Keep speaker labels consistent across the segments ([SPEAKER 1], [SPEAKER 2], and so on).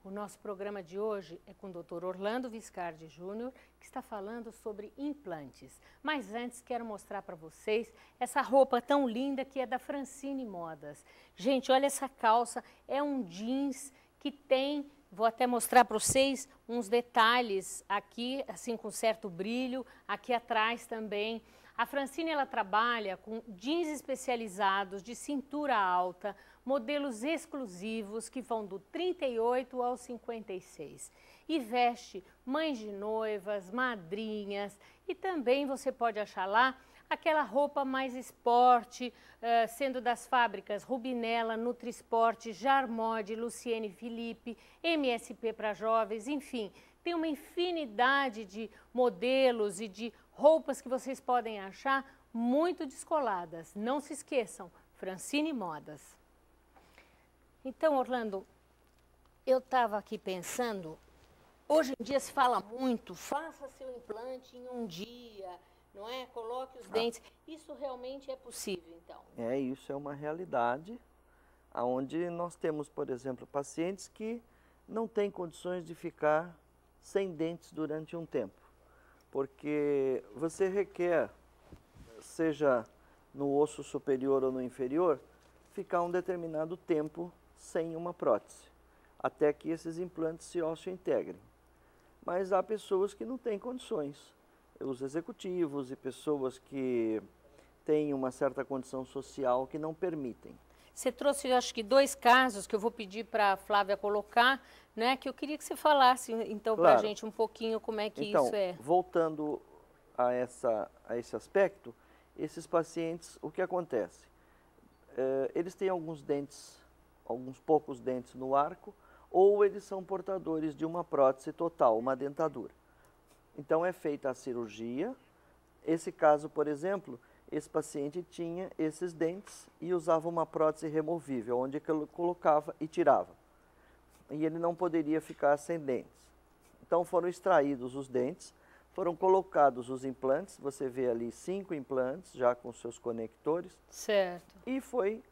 [SPEAKER 1] O nosso programa de hoje é com o Dr. Orlando Viscardi Júnior, que está falando sobre implantes. Mas antes quero mostrar para vocês essa roupa tão linda que é da Francine Modas. Gente, olha essa calça, é um jeans que tem, vou até mostrar para vocês uns detalhes aqui, assim com certo brilho, aqui atrás também. A Francine, ela trabalha com jeans especializados de cintura alta, modelos exclusivos que vão do 38 ao 56. E veste mães de noivas, madrinhas e também você pode achar lá aquela roupa mais esporte, sendo das fábricas Rubinella, Nutrisport, Jarmod, Luciene Philippe, MSP para jovens, enfim, tem uma infinidade de modelos e de roupas que vocês podem achar muito descoladas. Não se esqueçam, Francine Modas. Então, Orlando, eu estava aqui pensando, hoje em dia se fala muito, faça seu implante em um dia, não é? Coloque os dentes. Isso realmente é possível, então?
[SPEAKER 2] Isso é uma realidade, onde nós temos, por exemplo, pacientes que não têm condições de ficar sem dentes durante um tempo. Porque você requer, seja no osso superior ou no inferior, ficar um determinado tempo sem uma prótese, até que esses implantes se osseointegrem. Mas há pessoas que não têm condições, os executivos e pessoas que têm uma certa condição social que não permitem.
[SPEAKER 1] Você trouxe, acho que, 2 casos que eu vou pedir para a Flávia colocar, né? Que eu queria que você falasse, então,
[SPEAKER 2] Claro.
[SPEAKER 1] para a gente um pouquinho como é que
[SPEAKER 2] então,
[SPEAKER 1] isso é.
[SPEAKER 2] Voltando a esse aspecto, esses pacientes, o que acontece? Eles têm alguns dentes, alguns poucos dentes no arco, ou eles são portadores de uma prótese total, uma dentadura. Então, é feita a cirurgia. Esse caso, por exemplo, esse paciente tinha esses dentes e usava uma prótese removível, onde ele colocava e tirava. E ele não poderia ficar sem dentes. Então foram extraídos os dentes, foram colocados os implantes, você vê ali 5 implantes já com seus conectores.
[SPEAKER 1] Certo.
[SPEAKER 2] E foi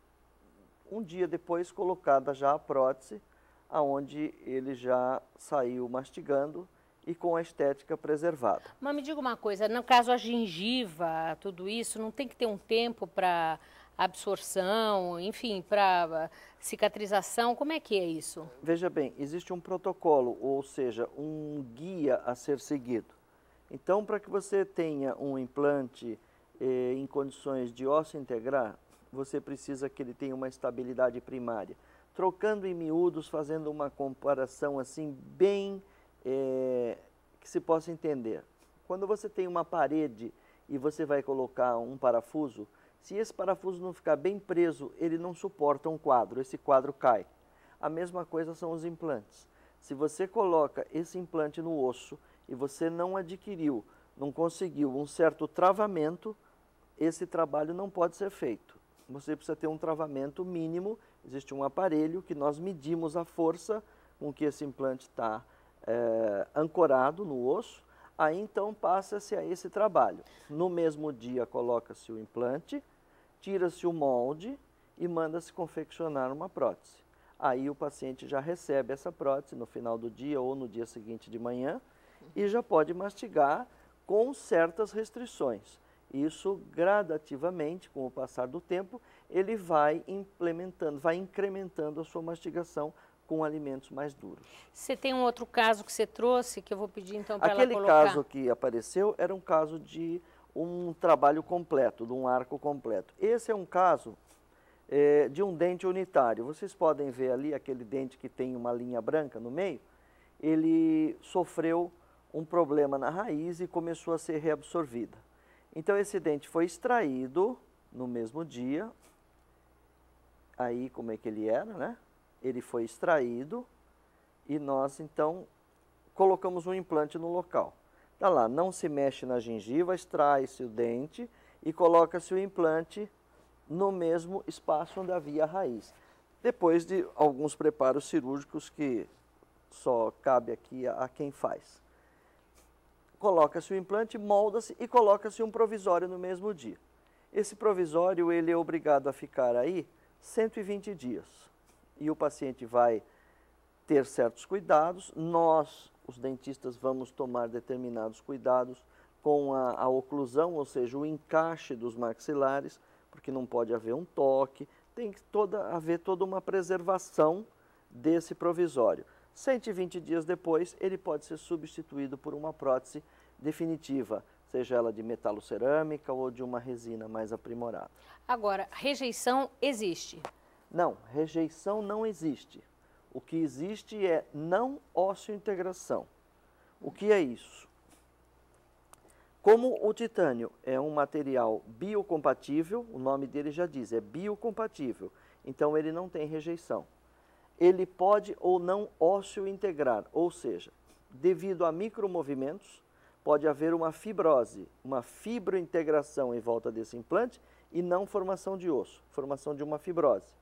[SPEAKER 2] um dia depois colocada já a prótese, aonde ele já saiu mastigando e com a estética preservada.
[SPEAKER 1] Mas me diga uma coisa, no caso a gengiva, tudo isso, não tem que ter um tempo para absorção, enfim, para cicatrização, como é que é isso?
[SPEAKER 2] Veja bem, existe um protocolo, ou seja, um guia a ser seguido. Então, para que você tenha um implante em condições de osso integrar, você precisa que ele tenha uma estabilidade primária. Trocando em miúdos, fazendo uma comparação assim bem que se possa entender. Quando você tem uma parede e você vai colocar um parafuso, se esse parafuso não ficar bem preso, ele não suporta um quadro, esse quadro cai. A mesma coisa são os implantes. Se você coloca esse implante no osso e você não adquiriu, não conseguiu um certo travamento, esse trabalho não pode ser feito. Você precisa ter um travamento mínimo, existe um aparelho que nós medimos a força com que esse implante está ancorado no osso, aí então passa-se a esse trabalho. No mesmo dia coloca-se o implante, tira-se o molde e manda-se confeccionar uma prótese. Aí o paciente já recebe essa prótese no final do dia ou no dia seguinte de manhã e já pode mastigar com certas restrições. Isso gradativamente, com o passar do tempo, ele vai implementando, vai incrementando a sua mastigação com alimentos mais duros.
[SPEAKER 1] Você tem um outro caso que você trouxe, que eu vou pedir então para ela colocar?
[SPEAKER 2] Aquele caso que apareceu era um caso de um trabalho completo, de um arco completo. Esse é um caso de um dente unitário. Vocês podem ver ali aquele dente que tem uma linha branca no meio. Ele sofreu um problema na raiz e começou a ser reabsorvida. Então esse dente foi extraído no mesmo dia. Aí como é que ele era, né? Ele foi extraído e nós, então, colocamos um implante no local. Está lá, não se mexe na gengiva, extrai-se o dente e coloca-se o implante no mesmo espaço onde havia a raiz. Depois de alguns preparos cirúrgicos que só cabe aqui a quem faz. Coloca-se o implante, molda-se e coloca-se um provisório no mesmo dia. Esse provisório, ele é obrigado a ficar aí 120 dias. E o paciente vai ter certos cuidados. Nós, os dentistas, vamos tomar determinados cuidados com a oclusão, ou seja, o encaixe dos maxilares, porque não pode haver um toque, tem que haver toda uma preservação desse provisório. 120 dias depois, ele pode ser substituído por uma prótese definitiva, seja ela de metalocerâmica ou de uma resina mais aprimorada.
[SPEAKER 1] Agora, rejeição existe?
[SPEAKER 2] Não, rejeição não existe. O que existe é não ósseo-integração. O que é isso? Como o titânio é um material biocompatível, o nome dele já diz, é biocompatível, então ele não tem rejeição. Ele pode ou não ósseo-integrar, ou seja, devido a micromovimentos, pode haver uma fibrose, uma fibrointegração em volta desse implante e não formação de osso, formação de uma fibrose.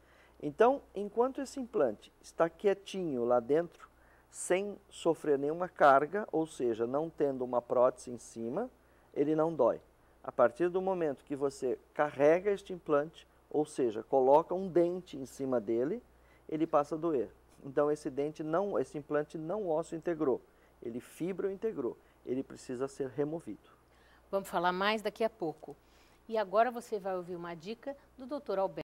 [SPEAKER 2] Então, enquanto esse implante está quietinho lá dentro, sem sofrer nenhuma carga, ou seja, não tendo uma prótese em cima, ele não dói. A partir do momento que você carrega este implante, ou seja, coloca um dente em cima dele, ele passa a doer. Então, esse implante não ósseo-integrou, ele fibrointegrou. Ele precisa ser removido.
[SPEAKER 1] Vamos falar mais daqui a pouco. E agora você vai ouvir uma dica do Dr. Alberto.